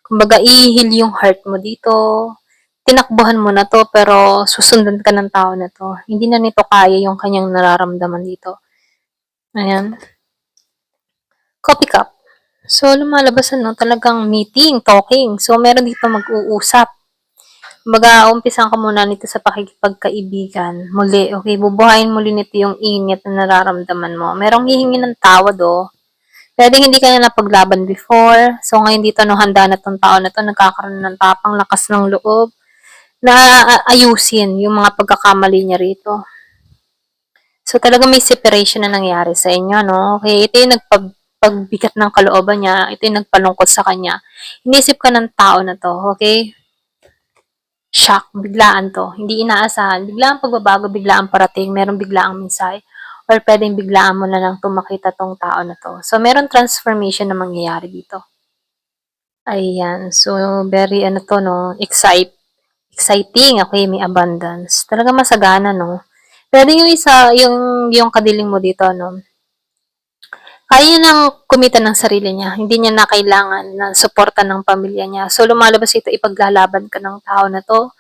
Kumbaga, i-heal yung heart mo dito. Tinakbuhan mo na to, pero susundan ka ng tao na to. Hindi na nito kaya yung kanyang nararamdaman dito. Ayan. Coffee cup. So, lumalabas, ano, talagang meeting, talking. So, meron dito mag-uusap. Kumbaga, umpisan ka muna nito sa pakikipagkaibigan. Muli, okay? Bubuhayin muli nito yung init na nararamdaman mo. Merong hihingi ng tawad, oh. Pwedeng hindi ka na napaglaban before. So, ngayon dito, no, handa na tong tao na to, nagkakaroon ng tapang, lakas ng loob, na ayusin yung mga pagkakamali niya rito. So, talaga may separation na nangyari sa inyo, no? Okay, ito yung nagpagbigat ng kalooban niya. Ito yung nagpalungkot sa kanya. Inisip ka ng tao na to, okay? Shock, biglaan to. Hindi inaasahan. Biglaan pagbabago, biglaan parating, meron biglaang mensahe, or pwedeng biglaan mo na lang tumakita tong tao na to. So, meron transformation na mangyayari dito. Ayan. So, very, ano to, no? Exciting. Okay, may abundance. Talaga masagana, no? Pwede yung isa, yung kadiling mo dito, no? Kaya niya nang kumita ng sarili niya. Hindi niya na kailangan ng suporta ng pamilya niya. So, lumalabas ito, ipaglalaban ka ng tao na to.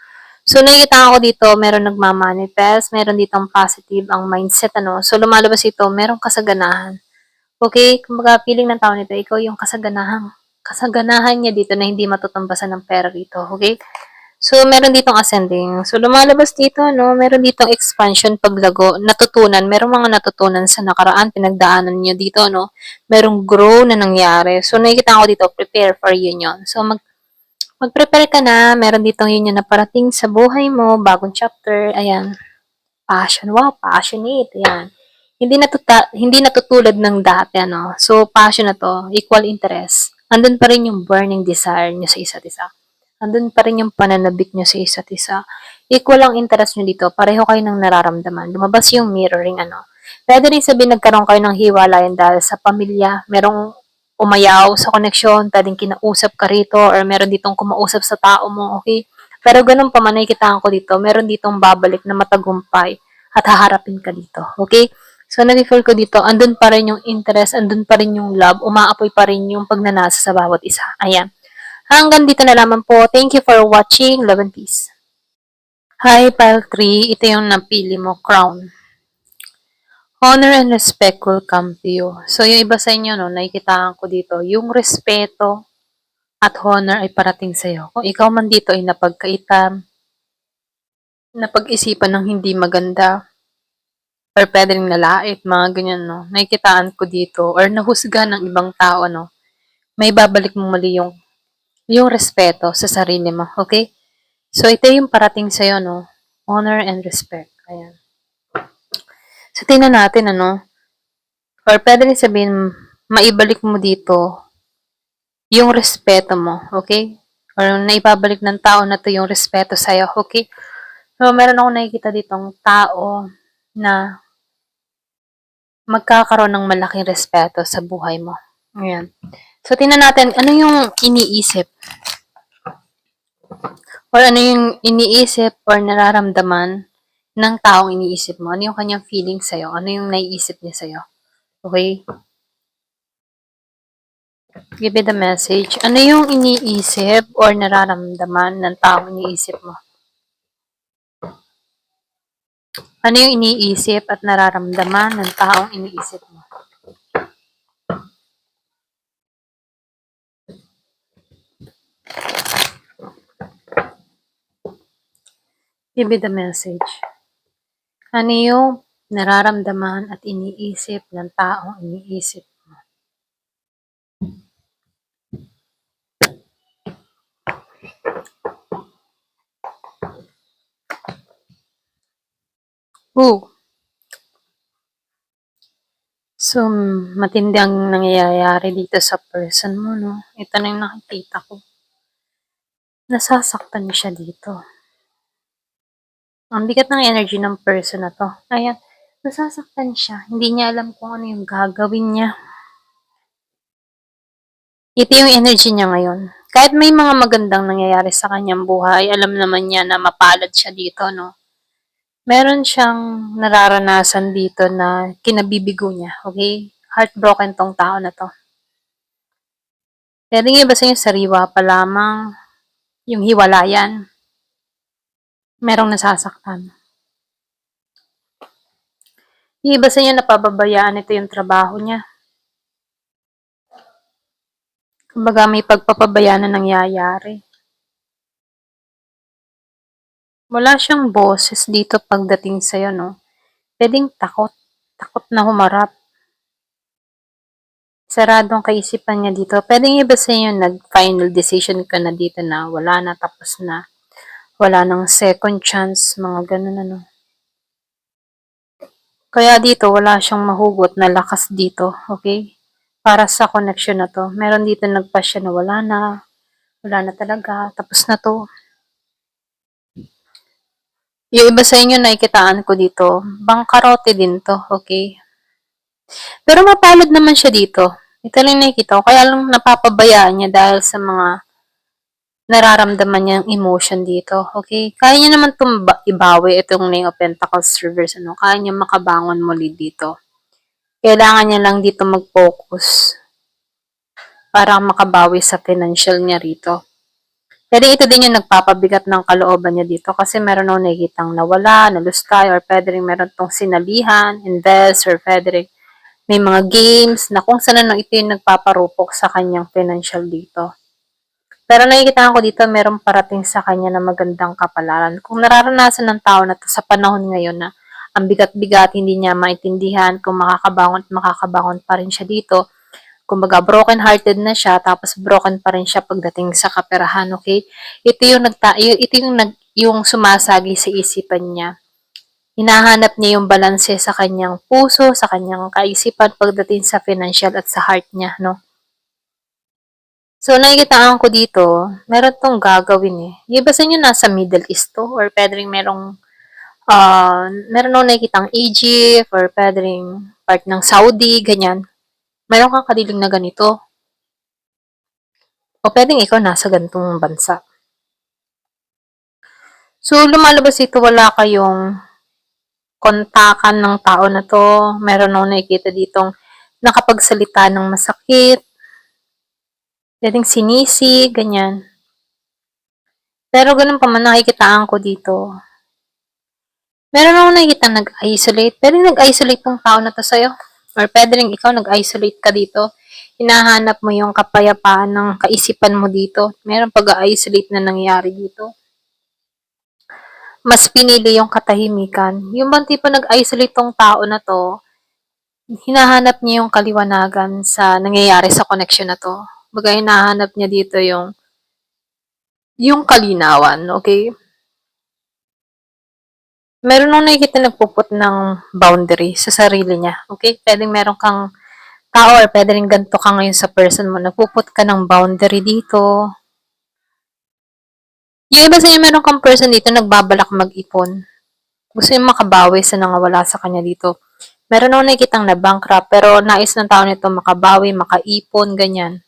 So, nakikita ko dito, meron nagmamanifest, meron ditong positive ang mindset, ano. So, lumalabas ito, merong kasaganahan. Okay? Kumbaga, feeling ng tao nito, ikaw yung kasaganahan niya dito na hindi matutumbasan ng pera dito. Okay? So, meron ditong ascending. So, lumalabas dito, no? Meron ditong expansion, paglago, natutunan. Merong mga natutunan sa nakaraan, pinagdaanan niyo dito, no? Merong grow na nangyari. So, nakikita ko dito, prepare for union. So, mag-prepare ka na. Meron ditong union na parating sa buhay mo, bagong chapter. Ayan. Passion. Wow, passionate. Ayan. Hindi natutulad ng dati, ano? So, passion na to, equal interest. Andun pa rin yung burning desire niyo sa isa't isa. Andun pa rin yung pananabik nyo sa isa't isa. Equal ang interest nyo dito. Pareho kayo ng nararamdaman. Lumabas yung mirroring, ano. Pwede rin sabihin nagkaroon kayo ng hiwalayan dahil sa pamilya. Merong umayaw sa koneksyon. Pwedeng kinausap ka rito or meron ditong kumausap sa tao mo. Okay? Pero ganun pa man, nakikitaan ko dito. Meron ditong babalik na matagumpay at haharapin ka dito. Okay? So, nag-feel ko dito, andun pa rin yung interest, andun pa rin yung love, umaapoy pa rin yung pagnanasa sa bawat isa. Ayan. Hanggang dito na lamang po. Thank you for watching. Love and peace. Hi, Pile 3. Ito yung napili mo, Crown. Honor and respect will come to you. So, yung iba sa inyo, no, nakikitaan ko dito, yung respeto at honor ay parating sa'yo. Kung ikaw man dito ay napagkaitan, napag-isipan ng hindi maganda, or pwede rin nalait, mga ganyan, no. Nakikitaan ko dito, or nahusga ng ibang tao, no. May babalik mo mali yung respeto sa sarili mo, okay? So, ito yung parating sa'yo, no? honor and respect. Ayan. So, tingnan natin, ano, or pwede rin sabihin, maibalik mo dito yung respeto mo, okay? Or naibabalik ng tao na to yung respeto sa'yo, okay? So, meron akong nakikita ditong tao na magkakaroon ng malaking respeto sa buhay mo. Ayan. So, tingnan natin, ano yung iniisip? Or ano yung iniisip or nararamdaman ng taong iniisip mo? Ano yung kanyang feeling sa'yo? Ano yung naiisip niya sa'yo? Okay? Give me the message. Ano yung iniisip or nararamdaman ng taong iniisip mo? Ano yung iniisip at nararamdaman ng taong iniisip mo? Give me the message. Ano yung nararamdaman at iniisip ng taong iniisip mo? Ooh. So, matindi ang nangyayari dito sa person mo, no? Ito na yung nakikita ko. Nasasaktan siya dito. Ang bigat ng energy ng person na to. Ayan, nasasaktan siya. Hindi niya alam kung ano yung gagawin niya. Ito yung energy niya ngayon. Kahit may mga magandang nangyayari sa kanyang buhay, alam naman niya na mapalad siya dito, no? Meron siyang nararanasan dito na kinabibigo niya, okay? Heartbroken tong tao na to. Pwede nga ba sa yung sariwa pa lamang, yung hiwalayan, merong nasasaktan. Yung iba sa inyo napababayaan ito yung trabaho niya. Kumbaga may pagpapabayaan na nangyayari. Wala siyang boses dito pagdating sa'yo, no? Pwedeng takot. Takot na humarap. Saradong kaisipan niya dito. Pwedeng iba sa inyo nag-final decision ka na dito na wala na, tapos na. Wala nang second chance, mga ganun, ano. Kaya dito, wala siyang mahugot na lakas dito, okay? Para sa connection na to. Meron dito nagpasya na wala na. Wala na talaga. Tapos na to. Yung iba sa inyo nakikitaan ko dito, bangkarote din to, okay? Pero mapalad naman siya dito. Ito lang nakikita ko. Kaya lang napapabayaan niya dahil sa mga nararamdaman niyang emotion dito. Okay? Kaya niya naman itong ibawi itong Nine of Pentacles reverse. Ano? Kaya niya makabangon muli dito. Kailangan niya lang dito mag-focus para makabawi sa financial niya rito. Pwede ito din yung nagpapabigat ng kalooban niya dito kasi meron akong nakikitang nawala, nalustay, or pwede rin meron tong sinalihan, invest, or pwede rin may mga games na kung saan na ito yung nagpaparupok sa kanyang financial dito. Pero nakikita ko dito, meron parating sa kanya na magandang kapalaran. Kung nararanasan ng tao na to sa panahon ngayon na ang bigat-bigat, hindi niya maintindihan kung makakabangon pa rin siya dito. Kumbaga, broken-hearted na siya, tapos broken pa rin siya pagdating sa kaperahan, okay? Ito yung sumasagi sa isipan niya. Hinahanap niya yung balanse sa kanyang puso, sa kanyang kaisipan pagdating sa financial at sa heart niya, no? So, nakikitaan ko dito, meron tong gagawin eh. Yung iba sa inyo nasa Middle East to, or pwede rin meron akong nakikitang Egypt, or pwede rin part ng Saudi, ganyan. Meron kang kadiling na ganito. O pwedeng ikaw nasa ganitong bansa. So, lumalabas ito, wala kayong kontakan ng tao na to. Meron akong nakikita ditong nakapagsalita ng masakit. Pwedeng sinisi, ganyan. Pero ganun pa man, nakikitaan ko dito. Meron akong nakikita nag-isolate. Pwedeng nag-isolate tong tao na to sa'yo. Or pwede rin ikaw nag-isolate ka dito. Hinahanap mo yung kapayapaan ng kaisipan mo dito. Meron pag-isolate na nangyari dito. Mas pinili yung katahimikan. Yung bang tipo nag-isolate tong tao na to, hinahanap niya yung kaliwanagan sa nangyayari sa connection na to. Baga hinahanap niya dito yung kalinawan, okay? Meron akong nakikita nagpuput ng boundary sa sarili niya. Okay? Pwedeng meron kang tao or pwede rin ganito ka ngayon sa person mo. Nagpuput ka ng boundary dito. Yung iba sa inyo, meron kang person dito nagbabalak mag-ipon. Gusto yung makabawi sa nangawala sa kanya dito. Meron akong nakikitang na bankrupt, pero nais ng tao nito makabawi, makaipon, ganyan.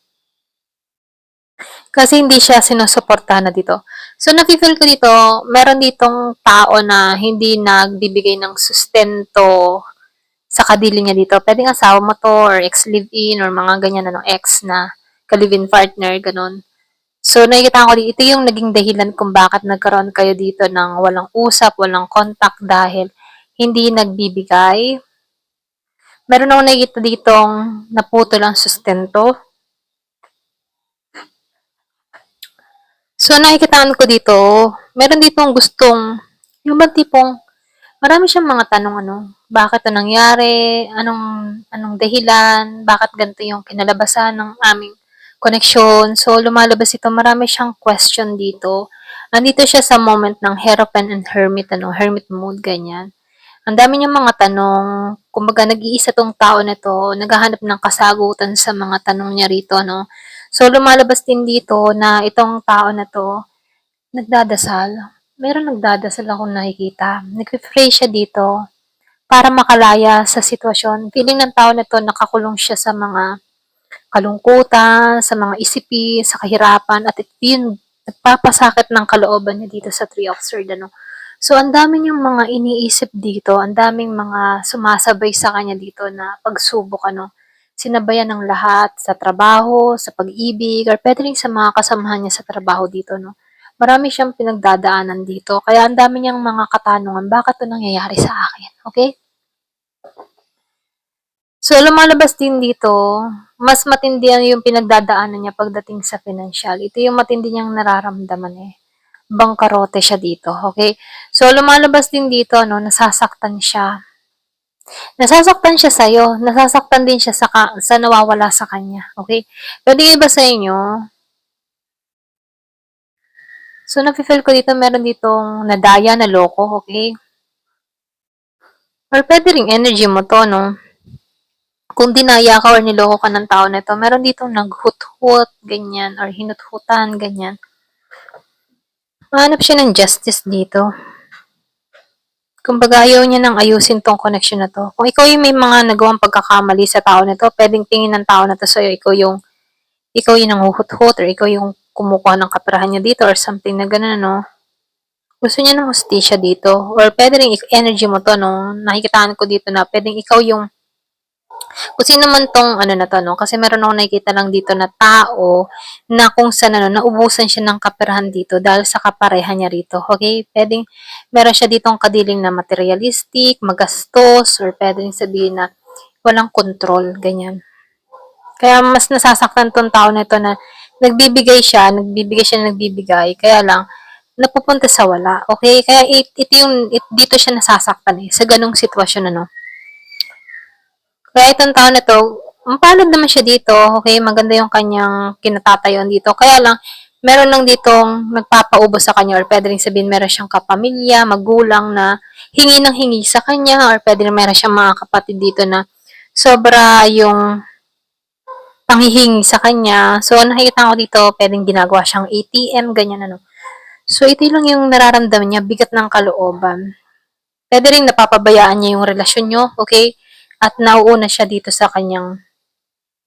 Kasi hindi siya sinusuportahan na dito. So, nafe-feel ko dito, meron ditong tao na hindi nagbibigay ng sustento sa kadili niya dito. Pwedeng asawa mo to, or ex-live-in, or mga ganyan, ano, ex na ka-live-in partner, ganun. So, nakikita ko dito, ito yung naging dahilan kung bakit nagkaroon kayo dito ng walang usap, walang contact dahil hindi nagbibigay. Meron akong nakikita ditong naputol ang sustento. So, nakikitaan ko dito, meron ditong gustong, yung ba tipong, marami siyang mga tanong, ano, bakit ito nangyari, anong dahilan, bakit ganito yung kinalabasan ng aming connection. So, lumalabas ito, marami siyang question dito. Nandito siya sa moment ng Hierophant and Hermit, ano, Hermit mode, ganyan. Ang dami niyang mga tanong, kumbaga nag-iisa tong tao na to, naghahanap ng kasagutan sa mga tanong niya rito, no? So, lumalabas din dito na itong tao na to, nagdadasal. Meron nagdadasal akong nakikita. Nagpe-pray siya dito para makalaya sa sitwasyon. Feeling ng tao na to, nakakulong siya sa mga kalungkutan, sa mga isipin, sa kahirapan, at ito yun, nagpapasakit ng kalooban niya dito sa Three of Swords, ano. So, ang dami niyang mga iniisip dito, ang daming mga sumasabay sa kanya dito na pagsubok, ano. Sinabayan ng lahat sa trabaho, sa pag-ibig, or pwede rin sa mga kasamahan niya sa trabaho dito, no. Marami siyang pinagdadaanan dito, kaya ang dami niyang mga katanungan, bakit ito nangyayari sa akin, okay? So, lumalabas din dito, mas matindi yung pinagdadaanan niya pagdating sa financial. Ito yung matindi niyang nararamdaman eh. Bangkarote siya dito, okay? So, lumalabas din dito, no, nasasaktan siya. Nasasaktan siya sa'yo. Nasasaktan din siya sa nawawala sa kanya, okay? Pwede iba sa inyo. So, nafe-feel ko dito, meron ditong nadaya na loko, okay? Or pwede ring energy mo to, no? Kung dinaya ka or niloko ka ng tao na to, meron ditong naghut-hut, ganyan, or hinut-hutan, ganyan. Mahanap siya ng justice dito. Kumbaga, ayaw niya nang ayusin tong connection na to. Kung ikaw yung may mga nagawang pagkakamali sa tao na to, pwedeng tingin ng tao na to sa'yo, ikaw yung nanghuhut-hut, or ikaw yung kumukuha ng kaperahan niya dito, or something na gano'n, no? Gusto niya ng hustisya dito. Or pwede rin energy mo to, no? Nakikitaan ko dito na pwedeng ikaw yung kung sino man tong ano na to, no? Kasi meron akong nakikita lang dito na tao na kung saan ano, naubusan siya ng kaperahan dito dahil sa kapareha niya rito. Okay? Pwedeng meron siya ditong kadiling na materialistic, magastos, or pwedeng sabihin na walang control, ganyan. Kaya mas nasasaktan tong tao na ito na nagbibigay, kaya lang, napupunta sa wala. Okay? Kaya dito siya nasasaktan eh, sa ganong sitwasyon, ano. Kaya itong tao na 'to, mapalad naman siya dito, okay, maganda yung kanyang kinatatayuan dito. Kaya lang, meron lang ditong nagpapaubos sa kanya or puwede ring sabihin meron siyang kapamilya, magulang na hingi ng hingi sa kanya or puwede rin meron siyang mga kapatid dito na sobra yung panghihingi sa kanya. So, nakikita ko dito puwedeng ginagawa siyang ATM, ganyan ano. So, ito lang yung nararamdaman niya, bigat ng kalooban. Puwede ring napapabayaan niya yung relasyon niyo, okay? At nauuna siya dito sa kanyang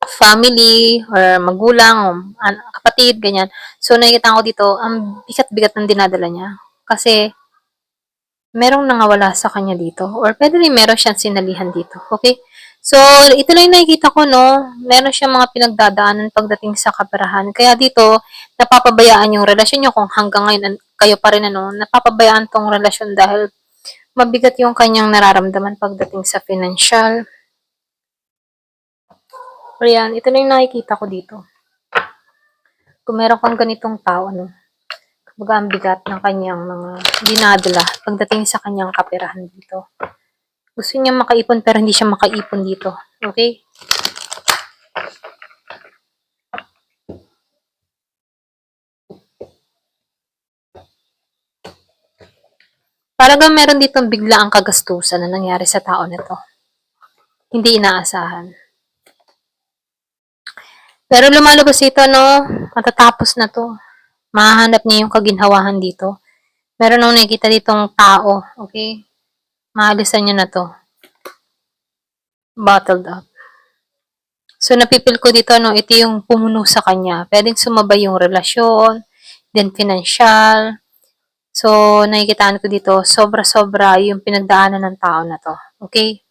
family or magulang o kapatid, ganyan. So, nakikita ko dito, ang bigat-bigat ng dinadala niya. Kasi, merong nangawala sa kanya dito. Or pwede rin meron siyang sinalihan dito. Okay? So, ito lang yung nakikita ko, no? Meron siyang mga pinagdadaanan pagdating sa kaperahan. Kaya dito, napapabayaan yung relasyon niyo kung hanggang ngayon kayo pa rin, ano, napapabayaan tong relasyon dahil mabigat yung kanyang nararamdaman pagdating sa financial. Ayan, ito na yung nakikita ko dito. Kung meron kang ganitong tao, ano, kumbaga ang bigat ng kanyang mga dinadala pagdating sa kanyang kaperahan dito. Gusto niya makaipon pero hindi siya makaipon dito. Okay? Talagang meron ditong biglaang kagastusan na nangyari sa tao na 'to. Hindi inaasahan. Pero lumalabas dito 'no, matatapos na 'to. Mahahanap niya yung kaginhawahan dito. Meron akong nakikita ditong tao, okay? Maalisan niyo na 'to. Bottled up. So, napipil ko dito 'no, ito yung pumuno sa kanya. Puwedeng sumabay yung relasyon, then financial. So, nakikitaan ko dito, sobra-sobra yung pinagdaanan ng tao na 'to, okay?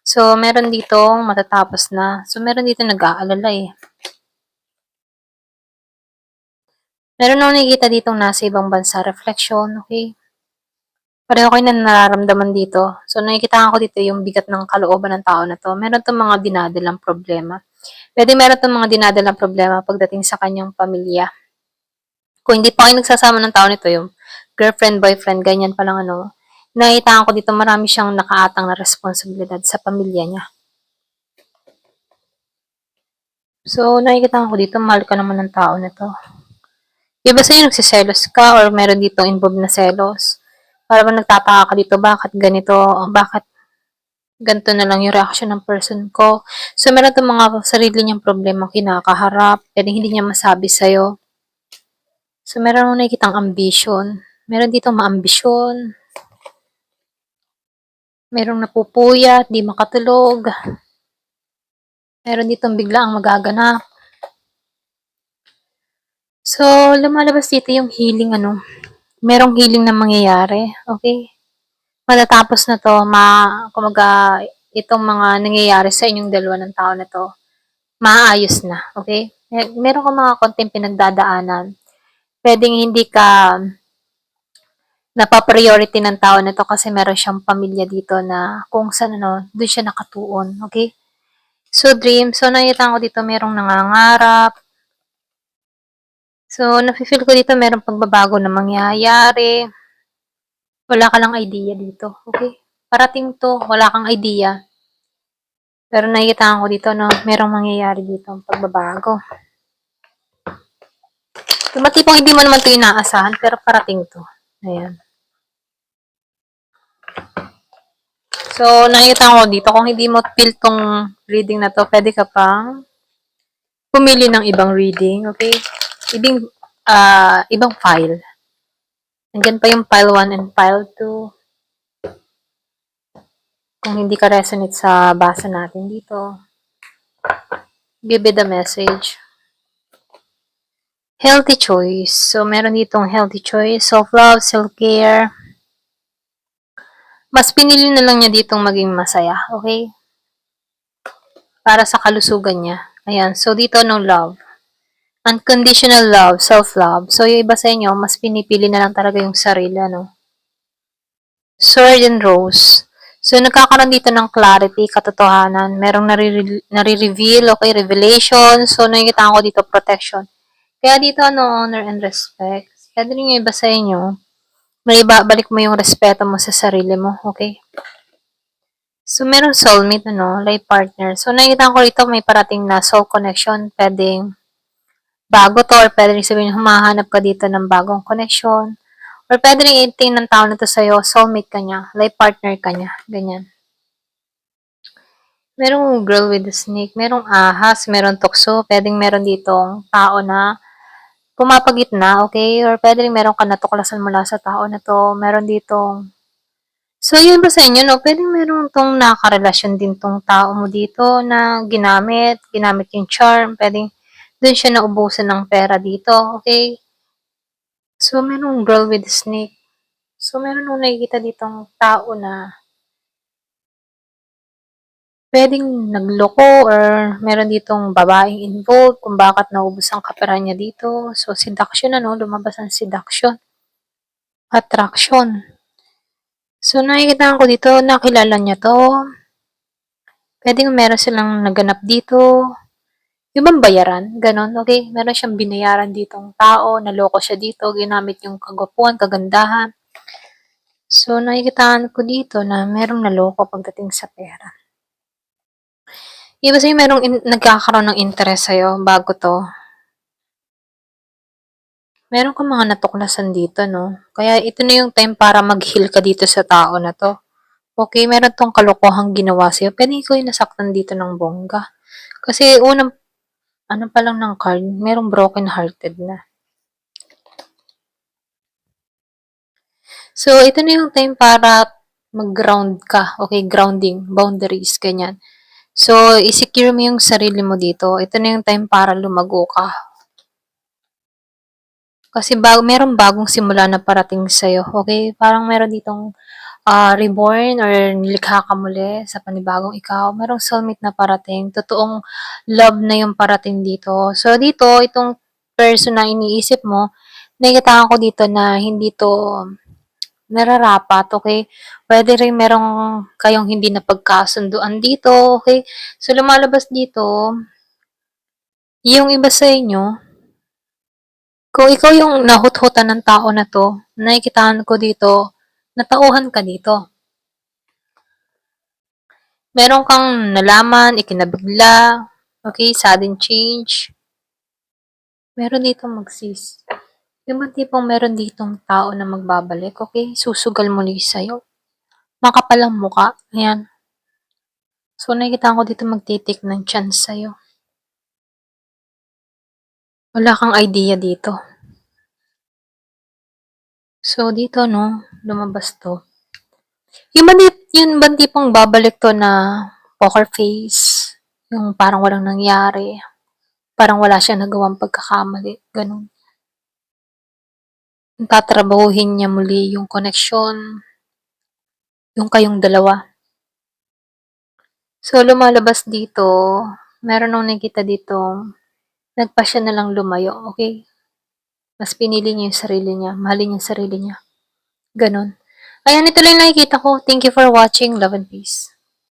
So, meron ditong matatapos na. So, meron dito nag-aalala, eh. Meron akong nakikita ditong nasa ibang bansa, reflection, okay? Pareho kayo na nararamdaman dito. So, nakikitaan ko dito yung bigat ng kalooban ng tao na 'to. Meron 'tong mga dinadalang problema. Puwedeng meron 'tong mga dinadalang problema pagdating sa kanyang pamilya. Kung hindi pa kayo nagsasama ng tao nito, yung girlfriend, boyfriend, ganyan pa lang ano, nakikitaan ko dito marami siyang nakaatang na responsibilidad sa pamilya niya. So, nakikitaan ko dito mahal ka naman ng tao na 'to. Iba sa'yo nagseselos ka or meron ditong involved na selos? Para bang nagtataka ka dito, bakit ganito, bakit ganito na lang yung reaction ng person ko. So, meron 'tong mga sarili niyang problemang kinakaharap, puwedeng hindi niya masabi sa'yo. So, meron akong nakikitang ambition. Meron ditong maambisyon. Merong napupuyat, di makatulog. Meron ditong biglaang magaganap. So, lumalabas dito yung healing ano, merong healing na mangyayari, okay? Matatapos na 'to, kumbaga itong mga nangyayari sa inyong dalawa ng tao na 'to, maaayos na, okay? Meron kang mga konting pinagdadaanan. Puwedeng hindi ka napa-priority ng tao na 'to kasi meron siyang pamilya dito na kung saan ano, dun siya nakatuon, okay? So, dream. So, nakikita ko dito merong nangangarap. So, nafe-feel ko dito merong pagbabago na mangyayari. Wala ka lang idea dito, okay? Parating 'to, wala kang idea. Pero nakikita ko dito 'no, merong mangyayari dito, pagbabago. Yung tipong hindi mo naman 'to inaasahan pero parating 'to. Ayan. So, nakikita ko dito kung hindi mo feel 'tong reading na 'to, puwede ka pang pumili ng ibang reading, okay? Ibang file. Nandiyan pa yung file 1 and file 2. Kung hindi ka resonate sa basa natin dito, give it a message. Healthy choice. So, meron ditong healthy choice, self-love, self-care. Mas pinili na lang niya ditong maging masaya, okay? Para sa kalusugan niya. Ayan. So, dito no love. Unconditional love, self-love. So, yung iba sa inyo, mas pinipili na lang talaga yung sarili, ano? Sword and Rose. So, nagkakaroon dito ng clarity, katotohanan. Merong nare-reveal, okay, revelation. So, nakikita ko dito protection. Kaya dito, ano, honor and respect. Kaya din yung iba sa inyo, may ibabalik mo yung respeto mo sa sarili mo, okay? So, merong soulmate, ano, life partner. So, nakikita ko dito may parating na soul connection. Pwedeng bago to or pwedeng sabihin humahanap ka dito ng bagong connection. Or pwede rin iting ng tao na to sa'yo, soulmate ka niya, life partner ka niya, ganyan. Merong girl with a snake, merong ahas, merong tukso, pwedeng meron ditong tao na pumapagitna, okay? Or pwede rin meron ka natuklasan mula sa tao na to, meron ditong so, yun ba sa inyo, no? Pwedeng meron tong nakarelasyon din tong tao mo dito na ginamit yung charm, pwedeng dun siya naubusan ng pera dito, okay? So, merong girl with a snake. So, meron nung nakikita ditong tao na puwedeng nagloko or meron ditong babaeng involved kung bakit naubos ang kapera niya dito. So, seduction ano, lumabas ang seduction. Attraction. So, nakikita ko dito, nakilala niya 'to. Puwedeng meron silang naganap dito. Yung bang bayaran, gano'n, okay? Meron siyang binayaran ditong tao, naloko siya dito, ginamit yung kagwapuhan, kagandahan. So, nakikitaan ko dito na merong naloko pagdating sa pera. Iba sa'yo merong nagkakaroon ng interest sa'yo bago 'to. Meron kang mga natuklasan dito, 'no? Kaya ito na yung time para mag-heal ka dito sa tao na 'to. Okey, meron 'tong kalokohang ginawa sa'yo, puwedeng ikaw yung nasaktan dito ng bongga. Kasi unang ano pa lang ng card, merong broken hearted na. So, ito na yung time para mag-ground ka, okey, grounding, boundaries, ganyan. So, i-secure mo yung sarili mo dito. Ito na yung time para lumago ka. Kasi merong bagong simula na parating sa'yo, okey? Parang meron ditong, reborn or nilikha ka muli sa panibagong ikaw. Merong soulmate na parating, totoong love na yung parating dito. So, dito, itong person na iniisip mo, nakikitaan ko dito na hindi 'to nararapat, okey? Puwede rin merong kayong hindi napagkasunduan dito, okey? So, lumalabas dito, yung iba sa inyo, kung ikaw yung nahut-hutan ng tao na 'to, nakikitaan ko dito, natauhan ka dito. Meron kang nalaman, ikinabigla, okey, sudden change. Meron ditong yung bang tipong meron ditong tao na magbabalik, okey, susugal muli sa'yo. Makapal ang mukha, ayan. So, nakikitaan ko dito magti-take ng chance sa'yo. Wala kang idea dito. So, dito 'no, lumabas 'to. Yun bang tipong babalik 'to na poker face, yung parang walang nangyari, parang wala siyang nagawang pagkakamali, gano'n. Tatrabahuhin niya muli yung koneksyon, yung kayong dalawa. So, lumalabas dito, meron akong nakikita dito, nagpasya na lang lumayo, okey? Mas pinili niya yung sarili niya, mahalin niya yung sarili niya, gano'n. Ayan, ito lang yung nakikita ko. Thank you for watching. Love and peace.